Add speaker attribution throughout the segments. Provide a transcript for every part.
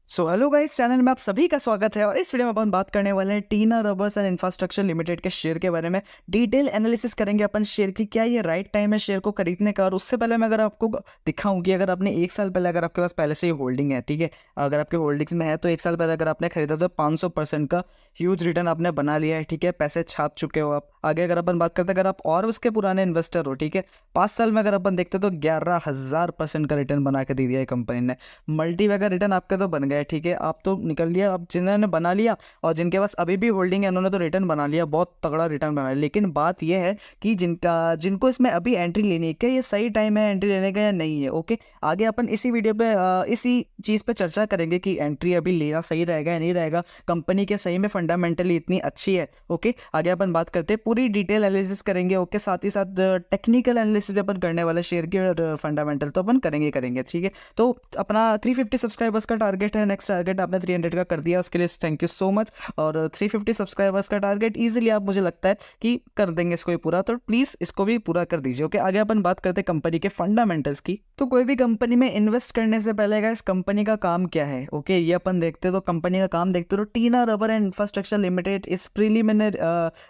Speaker 1: Hello guys, channel में आप सभी का स्वागत है। और इस वीडियो में अपन बात करने वाले हैं टीना रबर्स एंड इंफ्रास्ट्रक्चर लिमिटेड के शेयर के बारे में। डिटेल एनालिसिस करेंगे अपन शेयर की, क्या ये राइट टाइम है शेयर को खरीदने का। और उससे पहले मैं अगर आपको दिखाऊं कि अगर आपने एक साल पहले, अगर आपके पास पहले से ही होल्डिंग है, ठीक है, अगर आपके होल्डिंग्स में है तो एक साल पहले अगर आपने खरीदा तो 500% का ह्यूज रिटर्न आपने बना लिया है, ठीक है, पैसे छाप चुके हो आप। आगे अगर अपन बात करते हैं, अगर आप और उसके पुराने इन्वेस्टर हो, ठीक है, 5 साल में अगर अपन देखते तो 11,000% का रिटर्न बना के दे दिया है कंपनी ने। मल्टी बैगर रिटर्न आपके तो बन गए, ठीक है, आप तो निकल लिया। अब जिन्होंने बना लिया और जिनके पास अभी भी होल्डिंग है उन्होंने तो लिया बना लिया, बहुत तगड़ा रिटर्न बना लिया। लेकिन बात यह है कि जिनको इसमें अभी एंट्री लेनी है, क्या ये सही टाइम है एंट्री लेने का या नहीं है। ओके, आगे अपन इसी वीडियो पे इसी चीज़ पे चर्चा करेंगे कि एंट्री अभी लेना सही रहेगा या नहीं रहेगा, कंपनी के सही में फंडामेंटली इतनी अच्छी है। ओके, आगे अपन बात करते हैं, पूरी डिटेल एनालिसिस करेंगे। ओके, साथ ही साथ टेक्निकल एनालिसिस अपन करने वाले शेयर की, और फंडामेंटल तो अपन करेंगे, ठीक है। तो अपना 350 सब्सक्राइबर्स का टारगेट है, नेक्स्ट टारगेट आपने 300 का कर दिया, उसके लिए थैंक यू सो मच। और 350 सब्सक्राइबर्स का टारगेट इजीली आप, मुझे लगता है कि कर देंगे इसको भी पूरा, तो प्लीज़ इसको भी पूरा कर दीजिए। ओके, आगे अपन बात करते हैं कंपनी के फंडामेंटल्स की। तो कोई भी कंपनी में इन्वेस्ट करने से पहले इस कंपनी का काम क्या है, ओके, ये अपन देखते तो कंपनी का काम देखते तो Tinna rubber and infrastructure limited is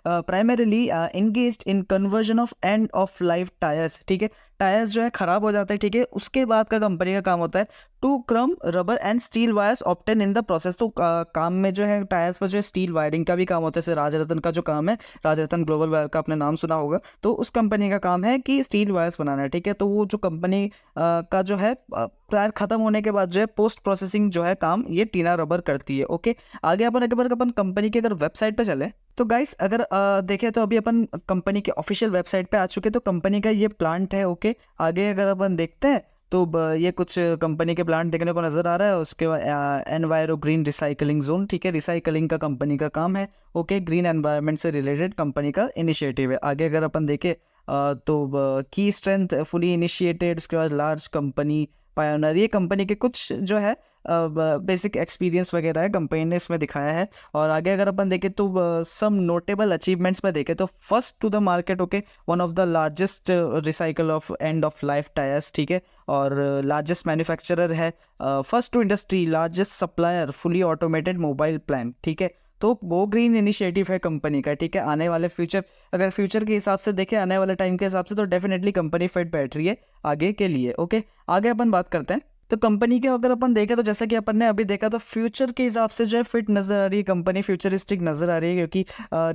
Speaker 1: primarily engaged in conversion of end of life tyres, ठीक है। टायर्स जो है खराब हो जाते हैं, ठीक है, उसके बाद का कंपनी का काम होता है to crumb rubber and steel wires obtained in the process. तो काम में जो है टायर्स पर जो है स्टील वायरिंग का भी काम होता है, जैसे राजरतन का जो काम है, राजरतन ग्लोबल वायर का आपने नाम सुना होगा, तो उस कंपनी का काम है कि स्टील वायर्स बनाना है, ठीक है। तो वो जो कंपनी का जो है टायर खत्म होने के बाद जो है पोस्ट प्रोसेसिंग जो है काम ये टीना रबर करती है। ओके, आगे अपन कंपनी की अगर वेबसाइट पे चले तो गाइस, अगर देखें तो अभी अपन कंपनी के ऑफिशियल वेबसाइट पे आ चुके, तो कंपनी का ये प्लांट है। ओके, आगे अगर अपन देखते हैं तो ये कुछ कंपनी के प्लांट देखने को नज़र आ रहा है। उसके बाद एनवायरो ग्रीन रिसाइकलिंग जोन, ठीक है, रिसाइकलिंग का कंपनी का काम है। ओके, ग्रीन एनवायरनमेंट से रिलेटेड कंपनी का इनिशिएटिव है। आगे अगर अपन देखें तो की स्ट्रेंथ फुली इनिशिएटेड, उसके बाद लार्ज कंपनी पायोनियर, ये कंपनी के कुछ जो है बेसिक एक्सपीरियंस वगैरह है कंपनी ने इसमें दिखाया है। और आगे अगर अपन देखें तो सम नोटेबल अचीवमेंट्स में देखें तो first to the market, okay, one of the largest recycle of end of life tyres, ठीक है, और लार्जेस्ट मैन्युफैक्चरर है, first to industry, largest supplier fully automated mobile plan, ठीक है। तो गो ग्रीन इनिशिएटिव है कंपनी का, ठीक है। आने वाले फ्यूचर, अगर फ्यूचर के हिसाब से देखें, आने वाले टाइम के हिसाब से, तो डेफिनेटली कंपनी फिट बैठ रही है आगे के लिए। ओके, आगे अपन बात करते हैं तो कंपनी के, अगर अपन देखें तो जैसा कि अपन ने अभी देखा तो फ्यूचर के हिसाब से जो है फिट नज़र आ रही है कंपनी, फ्यूचरिस्टिक नज़र आ रही है, क्योंकि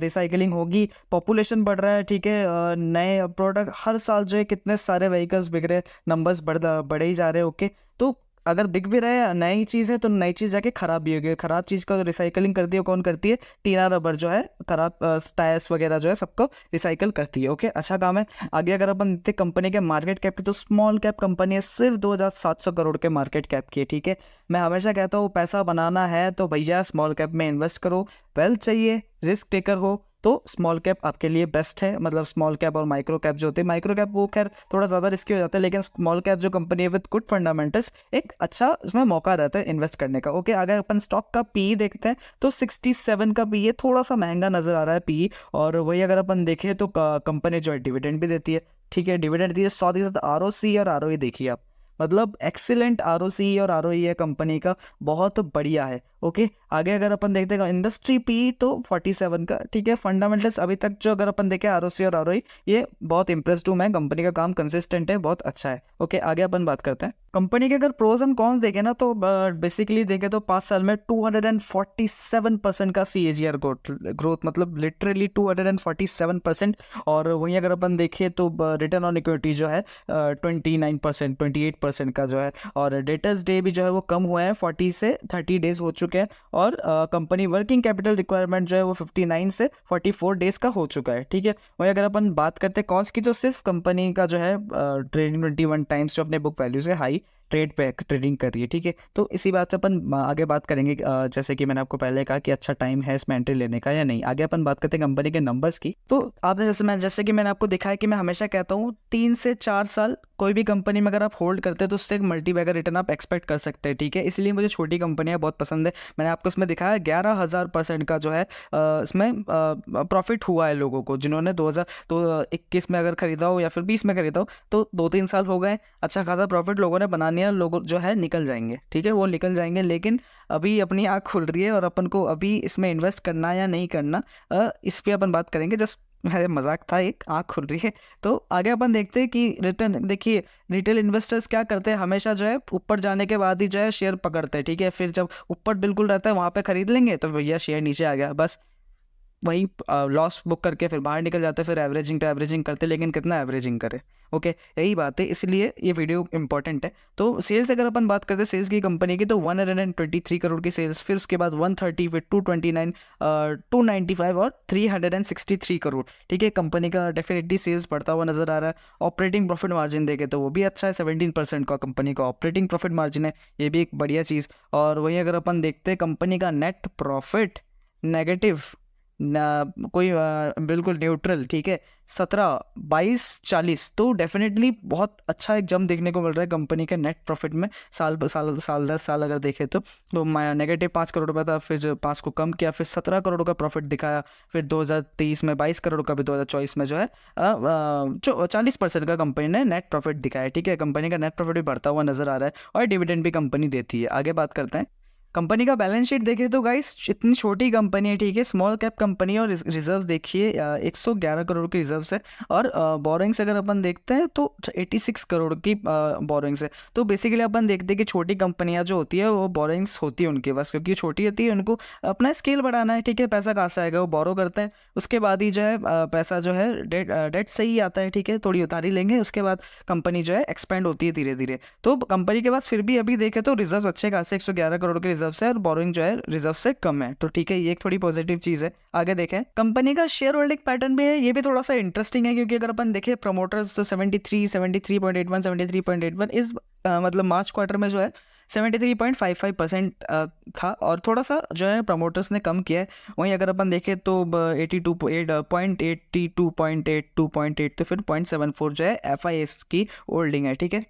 Speaker 1: रिसाइकलिंग होगी, पॉपुलेशन बढ़ रहा है, ठीक है, नए प्रोडक्ट हर साल जो है कितने सारे व्हीकल्स बिक रहे, नंबर्स बढ़े ही जा रहे हैं। ओके, तो अगर बिक भी रहे नई चीज़ है तो नई चीज़ जाके ख़राब भी होगी, ख़राब चीज़ का रिसाइकलिंग करती है, कौन करती है, टीना रबर जो है ख़राब टायर्स वगैरह जो है सबको रिसाइकल करती है। ओके, अच्छा काम है। आगे अगर अपन देखते कंपनी के मार्केट कैप की, तो स्मॉल कैप कंपनी है, सिर्फ 2,700 करोड़ के मार्केट कैप की है, ठीक है। मैं हमेशा कहता हूँ पैसा बनाना है तो भैया स्मॉल कैप में इन्वेस्ट करो, वेल्थ चाहिए, रिस्क टेकर हो तो स्मॉल कैप आपके लिए बेस्ट है। मतलब स्मॉल कैप और माइक्रो कैप जो होते हैं, माइक्रो कैप वो खैर थोड़ा ज़्यादा रिस्की हो जाता है, लेकिन स्मॉल कैप जो कंपनी है विद गुड फंडामेंटल्स, एक अच्छा उसमें मौका रहता है इन्वेस्ट करने का। ओके, अगर अपन स्टॉक का पी देखते हैं तो 67 का पी, थोड़ा सा महंगा नज़र आ रहा है पी। और वही अगर अपन देखें तो कंपनी जो है डिविडेंड भी देती है, ठीक है, डिविडेंड दी है, 100% ROC और ROE देखिए आप, मतलब एक्सीलेंट ROC और ROE है कंपनी का, बहुत बढ़िया है। ओके, आगे अगर अपन देखते हैं इंडस्ट्री पी तो 47 का, ठीक है। फंडामेंटल्स अभी तक जो अगर अपन देखें ROC और ROE, ये बहुत इंप्रेस्ड हूँ मैं, कंपनी का काम कंसिस्टेंट है, बहुत अच्छा है। ओके, आगे अपन बात करते हैं कंपनी के अगर प्रोज एंड कॉन्स देखें ना, तो बेसिकली देखें तो 5 साल में 247% का CAGR ग्रोथ, मतलब लिटरली 247%। और वहीं अगर अपन देखें तो रिटर्न ऑन इक्विटी जो है 29%, 28% का जो है। और डेटर्स डे भी जो है वो कम हुआ है, 40 से 30 डेज हो चुके हैं। और कंपनी वर्किंग कैपिटल रिक्वायरमेंट जो है वो 59 से 44 डेज का हो चुका है, ठीक है। वहीं अगर अपन बात करते हैं कॉन्स की, तो सिर्फ कंपनी का जो है ट्रेडिंग 21 टाइम्स जो अपने बुक वैल्यू से हाई ट्रेड पे ट्रेडिंग कर रही है, ठीक है। तो इसी बात पे अपन आगे बात करेंगे, जैसे कि मैंने आपको पहले कहा कि अच्छा टाइम है इसमें एंट्री लेने का या नहीं। आगे अपन बात करते हैं कंपनी के नंबर्स की। तो आपने जैसे कि मैंने आपको दिखाया कि मैं हमेशा कहता हूँ 3 से 4 साल कोई भी कंपनी में अगर आप होल्ड करते हैं तो उससे एक मल्टी बैगर रिटर्न आप एक्सपेक्ट कर सकते हैं, ठीक है। इसलिए मुझे छोटी कंपनियां बहुत पसंद है। मैंने आपको इसमें दिखाया 11,000% का जो है इसमें प्रॉफिट हुआ है लोगों को, जिन्होंने 2021 में अगर खरीदा हो या फिर 20 में खरीदा हो, तो 2-3 साल हो गए, अच्छा खासा प्रॉफिट लोगों ने बना कंपनियां लोग जो है निकल जाएंगे, ठीक है, वो निकल जाएंगे। लेकिन अभी अपनी आँख खुल रही है और अपन को अभी इसमें इन्वेस्ट करना या नहीं करना, इस पर अपन बात करेंगे। जस्ट मेरे मजाक था, एक आँख खुल रही है। तो आगे अपन देखते हैं कि रिटर्न, देखिए रिटेल इन्वेस्टर्स क्या करते हैं, हमेशा जो है ऊपर जाने के बाद ही जो है शेयर पकड़ते हैं, ठीक है। फिर जब ऊपर बिल्कुल रहता है वहाँ पे खरीद लेंगे तो भैया शेयर नीचे आ गया, बस वहीं लॉस बुक करके फिर बाहर निकल जाते हैं, फिर एवरेजिंग टू एवरेजिंग करते, लेकिन कितना एवरेजिंग करे। ओके, यही बात है, इसलिए ये वीडियो इंपॉर्टेंट है। तो सेल्स अगर अपन बात करते हैं सेल्स की कंपनी की, तो 123 करोड़ की सेल्स, फिर उसके बाद 130, फिर 229, 295 और 363 करोड़, ठीक है। कंपनी का डेफिनेटली सेल्स बढ़ता हुआ नजर आ रहा है। ऑपरेटिंग प्रॉफिट मार्जिन देखे तो वो भी अच्छा है, 17% का कंपनी का ऑपरेटिंग प्रॉफिट मार्जिन है, ये भी एक बढ़िया चीज़। और वहीं अगर अपन देखते हैं कंपनी का नेट प्रॉफिट नेगेटिव ना, कोई बिल्कुल न्यूट्रल, ठीक है, 17, 22, 40, तो डेफिनेटली बहुत अच्छा एक जंप देखने को मिल रहा है कंपनी के नेट प्रॉफिट में। साल दर साल अगर देखें तो नेगेटिव 5 करोड़ रुपया था, फिर 5 को कम किया, फिर 17 करोड़ का प्रॉफिट दिखाया, फिर 2023 में 22 करोड़ का भी, 2024 में जो है 40% का कंपनी ने नेट प्रॉफिट दिखाया, ठीक है। कंपनी का नेट प्रॉफिट भी बढ़ता हुआ नजर आ रहा है और डिविडेंड भी कंपनी देती है। आगे बात करते हैं कंपनी का बैलेंस शीट। देखिए तो गाइस इतनी छोटी कंपनी है, ठीक है, स्मॉल कैप कंपनी, और रिजर्व देखिए 111 करोड़ की रिजर्व्स है। और बोरिंग्स अगर अपन देखते हैं तो 86 करोड़ की बोरिंग्स है। तो बेसिकली अपन देखते हैं कि छोटी कंपनियां जो होती है वो बोरिंग्स होती है उनके पास, क्योंकि छोटी होती है, उनको अपना स्केल बढ़ाना है, ठीक है। पैसा कहाँ से आएगा, वो बोरो करते हैं, उसके बाद ही जो है पैसा जो है डेट से ही आता है, ठीक है, थोड़ी उधारी लेंगे, उसके बाद कंपनी जो है एक्सपेंड होती है धीरे धीरे। तो कंपनी के पास फिर भी अभी देखे तो रिजर्व अच्छे खासे 111 करोड़ के रिजर्व से, और बोरिंग जो है रिजर्व से कम है, तो ठीक है, ये एक थोड़ी पॉजिटिव चीज है। आगे देखें कंपनी का शेयर होल्डिंग पैटर्न भी है, ये भी थोड़ा सा इंटरेस्टिंग है, क्योंकि अगर अपन देखें प्रमोटर्स 73, 73.81, 73.81 इस मतलब मार्च क्वार्टर में जो है 73.55% था, और थोड़ा सा जो है प्रमोटर्स ने कम किया है। वहीं अगर अपन देखें तो 82.82.8 तो फिर 0.74 जो है FIS की होल्डिंग है, ठीक है।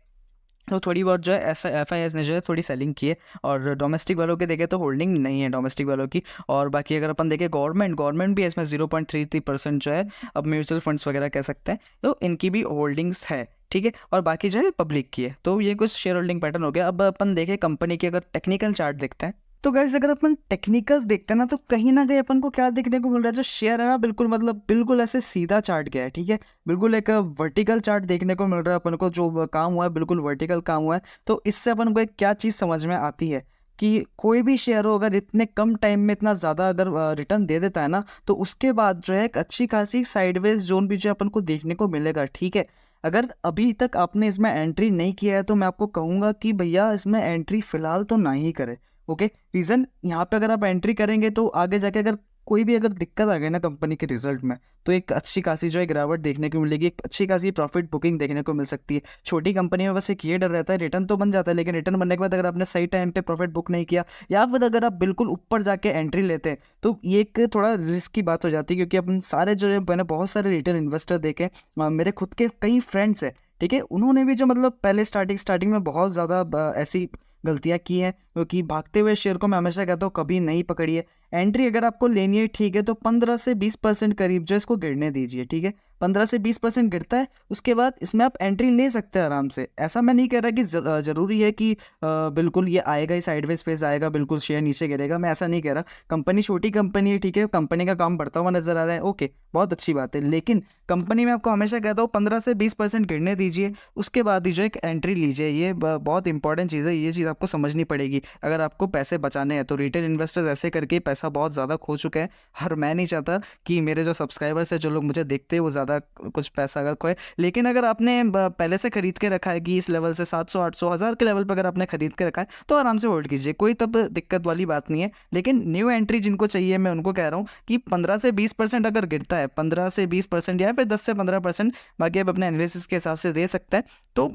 Speaker 1: तो थोड़ी बहुत जो है ऐसा FIS ने जो है थोड़ी सेलिंग की है, और डोमेस्टिक वालों के देखें तो होल्डिंग नहीं है डोमेस्टिक वालों की। और बाकी अगर अपन देखें गवर्नमेंट भी है इसमें 0.33% जो है, अब म्यूचुअल फंड्स वगैरह कह सकते हैं, तो इनकी भी होल्डिंग्स है, ठीक है। और बाकी जो है पब्लिक की है। तो ये कुछ शेयर होल्डिंग पैटर्न हो गया। अब अपन देखें कंपनी की अगर टेक्निकल चार्ट देखते हैं, तो गाइस अगर अपन टेक्निकल्स देखते हैं ना, तो कहीं ना कहीं अपन को क्या देखने को मिल रहा है, जो शेयर है ना बिल्कुल मतलब बिल्कुल ऐसे सीधा चार्ट गया है, ठीक है, बिल्कुल एक वर्टिकल चार्ट देखने को मिल रहा है अपन को। जो काम हुआ है बिल्कुल वर्टिकल काम हुआ है। तो इससे अपन को एक क्या चीज़ समझ में आती है कि कोई भी शेयर हो अगर इतने कम टाइम में इतना ज़्यादा अगर रिटर्न दे देता है ना, तो उसके बाद जो है एक अच्छी खासी साइडवेज जोन भी जो अपन को देखने को मिलेगा, ठीक है। अगर अभी तक आपने इसमें एंट्री नहीं किया है तो मैं आपको कहूँगा कि भैया इसमें एंट्री फिलहाल तो ना ही करें। ओके, रीज़न यहाँ पे अगर आप एंट्री करेंगे तो आगे जाके अगर कोई भी अगर दिक्कत आ गई ना कंपनी के रिजल्ट में, तो एक अच्छी खासी जो है गिरावट देखने को मिलेगी, एक अच्छी खासी प्रॉफिट बुकिंग देखने को मिल सकती है। छोटी कंपनी में बस एक ये डर रहता है, रिटर्न तो बन जाता है, लेकिन रिटर्न बनने के बाद अगर आपने सही टाइम पे प्रॉफिट बुक नहीं किया, या फिर अगर आप बिल्कुल ऊपर जाके एंट्री लेते हैं, तो ये एक थोड़ा रिस्क की बात हो जाती है। क्योंकि अपन सारे जो है, मैंने बहुत सारे रिटेल इन्वेस्टर देखे, मेरे खुद के कई फ्रेंड्स हैं, ठीक है, उन्होंने भी जो मतलब पहले स्टार्टिंग में बहुत ज़्यादा ऐसी गलतियां की हैं, क्योंकि भागते हुए शेयर को मैं हमेशा कहता हूँ कभी नहीं पकड़िए। एंट्री अगर आपको लेनी है, ठीक है, तो 15 से 20% करीब जो इसको गिरने दीजिए, ठीक है। 15 से 20% गिरता है, उसके बाद इसमें आप एंट्री ले सकते हैं आराम से। ऐसा मैं नहीं कह रहा कि ज़रूरी है कि बिल्कुल ये आएगा ही साइडवेज फेज आएगा, बिल्कुल शेयर नीचे गिरेगा, मैं ऐसा नहीं कह रहा। कंपनी छोटी कंपनी है, ठीक है, कंपनी का काम बढ़ता हुआ नजर आ रहा है, ओके, बहुत अच्छी बात है। लेकिन कंपनी में आपको हमेशा कहता हूँ 15 से 20% गिरने दीजिए, उसके बाद ही जो एक एंट्री लीजिए। ये बहुत इंपॉर्टेंट चीज़ है, ये चीज़ आपको समझनी पड़ेगी अगर आपको पैसे बचाने हैं। तो रिटेल इन्वेस्टर्स ऐसे करके पैसा बहुत ज़्यादा खो चुके हैं, और मैं नहीं चाहता कि मेरे जो सब्सक्राइबर्स है, जो लोग मुझे देखते हैं, वो ज़्यादा कुछ पैसा अगर खोए। लेकिन अगर आपने पहले से खरीद के रखा है कि इस लेवल से 700, 800, 1000 के लेवल पर अगर आपने खरीद के रखा है, तो आराम से होल्ड कीजिए, कोई तब दिक्कत वाली बात नहीं है। लेकिन न्यू एंट्री जिनको चाहिए, मैं उनको कह रहा हूँ कि 15 से 20% अगर गिरता है, 15 से 20% या फिर 10 से 15%, बाकी आप अपने एनालिसिस के हिसाब से दे सकते हैं, तो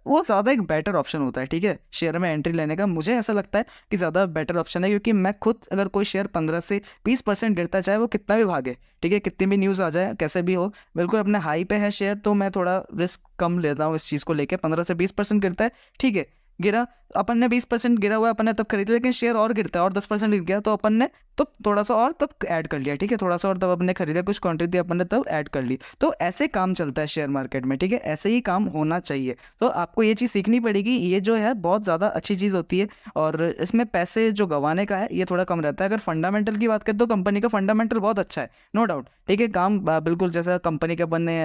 Speaker 1: वो ज़्यादा एक बेटर ऑप्शन होता है, ठीक है, शेयर में एंट्री लेने का। मुझे ऐसा लगता है कि ज़्यादा बेटर ऑप्शन है, क्योंकि मैं खुद अगर कोई शेयर 15 से 20% गिरता है, चाहे वो कितना भी भागे, ठीक है, कितनी भी न्यूज़ आ जाए, कैसे भी हो, बिल्कुल अपने हाई पे है शेयर, तो मैं थोड़ा रिस्क कम लेता हूँ इस चीज़ को लेकर। 15 से 20% गिरता है, ठीक है, गिरा, अपन ने 20% गिरा हुआ है, अपन ने तब खरीद लिया, लेकिन शेयर और गिरता है और 10% गिर गया तो अपन ने तो थोड़ा सा और तब ऐड कर लिया, ठीक है, थोड़ा सा और तब अपन ने खरीदा, कुछ क्वांटिटी अपन ने तब ऐड कर ली। तो ऐसे काम चलता है शेयर मार्केट में, ठीक है, ऐसे ही काम होना चाहिए। तो आपको ये चीज़ सीखनी पड़ेगी, ये जो है बहुत ज़्यादा अच्छी चीज़ होती है और इसमें पैसे जो गंवाने का है ये थोड़ा कम रहता है। अगर फंडामेंटल की बात करें तो कंपनी का फंडामेंटल बहुत अच्छा है, नो डाउट, ठीक है, काम बिल्कुल जैसा कंपनी के अपन ने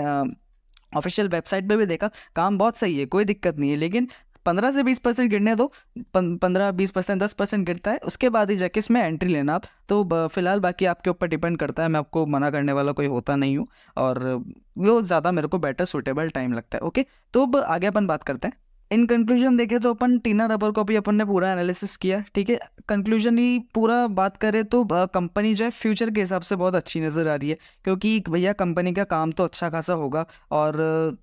Speaker 1: ऑफिशियल वेबसाइट पे भी देखा, काम बहुत सही है, कोई दिक्कत नहीं है, लेकिन 15 से 20% गिरने दो, 15-20%, 10% गिरता है, उसके बाद ही जाके इसमें एंट्री लेना आप। तो फिलहाल बाकी आपके ऊपर डिपेंड करता है, मैं आपको मना करने वाला कोई होता नहीं हूँ और वो ज़्यादा मेरे को बेटर सूटेबल टाइम लगता है। ओके, तो अब आगे अपन बात करते हैं। इन कंक्लूजन देखें तो अपन टीना रबर को भी अपन ने पूरा एनालिसिस किया, ठीक है, कंक्लूजन ही पूरा बात करें तो कंपनी जो है फ्यूचर के हिसाब से बहुत अच्छी नज़र आ रही है, क्योंकि भैया कंपनी का काम तो अच्छा खासा होगा और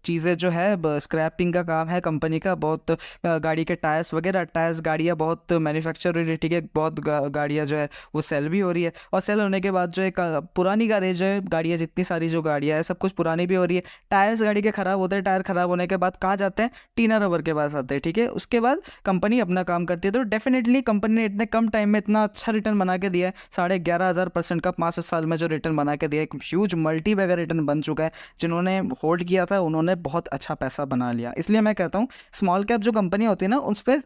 Speaker 1: चीज़ें जो है स्क्रैपिंग का काम है कंपनी का, बहुत गाड़ी के टायर्स वगैरह, टायर्स गाड़ियाँ बहुत मैन्युफैक्चर हो रही है, ठीक है, बहुत गाड़ियाँ जो है वो सेल भी हो रही है और सेल होने के बाद जो है पुरानी गाड़ियाँ जो है गाड़ियाँ जितनी सारी जो गाड़ियाँ है सब कुछ पुरानी भी हो रही है, टायर्स गाड़ी के ख़राब होते हैं, टायर ख़राब होने के बाद कहाँ जाते हैं, टीना रबर के पास आते हैं, ठीक है, उसके बाद कंपनी अपना काम करती है। तो डेफिनेटली कंपनी ने इतने कम टाइम में इतना अच्छा रिटर्न बना के दिया है, 11,500% का 5 साल में जो रिटर्न बना के दिया है, एक ह्यूज मल्टी बैगर रिटर्न बन चुका है। जिन्होंने होल्ड किया था उन्होंने बहुत अच्छा पैसा बना लिया। इसलिए मैं कहता हूँ स्मॉल कैप जो कंपनी होती है ना, उस पर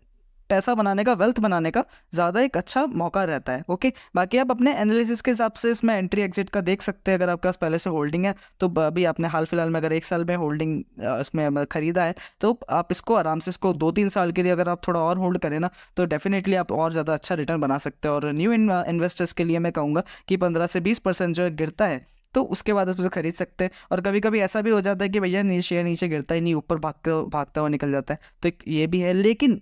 Speaker 1: पैसा बनाने का, वेल्थ बनाने का ज़्यादा एक अच्छा मौका रहता है। ओके, बाकी आप अपने एनालिसिस के हिसाब से इसमें एंट्री एग्जिट का देख सकते हैं। अगर आपके पास पहले से होल्डिंग है तो अभी आपने हाल फिलहाल में अगर 1 साल में होल्डिंग इसमें खरीदा है तो आप इसको आराम से इसको 2-3 साल के लिए अगर आप थोड़ा और होल्ड करें ना तो डेफिनेटली आप और ज़्यादा अच्छा रिटर्न बना सकते हैं। और न्यू इन्वेस्टर्स के लिए मैं कहूँगा कि 15 से 20% जो गिरता है तो उसके बाद उसमें से खरीद सकते हैं। और कभी कभी ऐसा भी हो जाता है कि भैया शेयर नीचे गिरता ही नहीं, ऊपर भागता हुआ निकल जाता है, तो ये भी है। लेकिन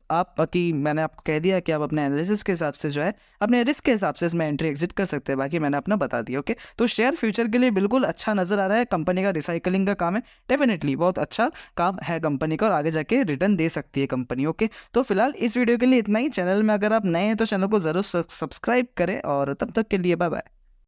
Speaker 1: आप बाकी मैंने आपको कह दिया कि आप अपने एनालिसिस के हिसाब से जो है अपने रिस्क के हिसाब से इसमें एंट्री एग्जिट कर सकते हैं, बाकी मैंने अपना बता दिया। ओके, तो शेयर फ्यूचर के लिए बिल्कुल अच्छा नज़र आ रहा है, कंपनी का रिसाइकलिंग का काम है, डेफिनेटली बहुत अच्छा काम है कंपनी का और आगे जाके रिटर्न दे सकती है कंपनी। ओके, तो फिलहाल इस वीडियो के लिए इतना ही। चैनल में अगर आप नए हैं तो चैनल को ज़रूर सब्सक्राइब करें और तब तक के लिए बाय बाय।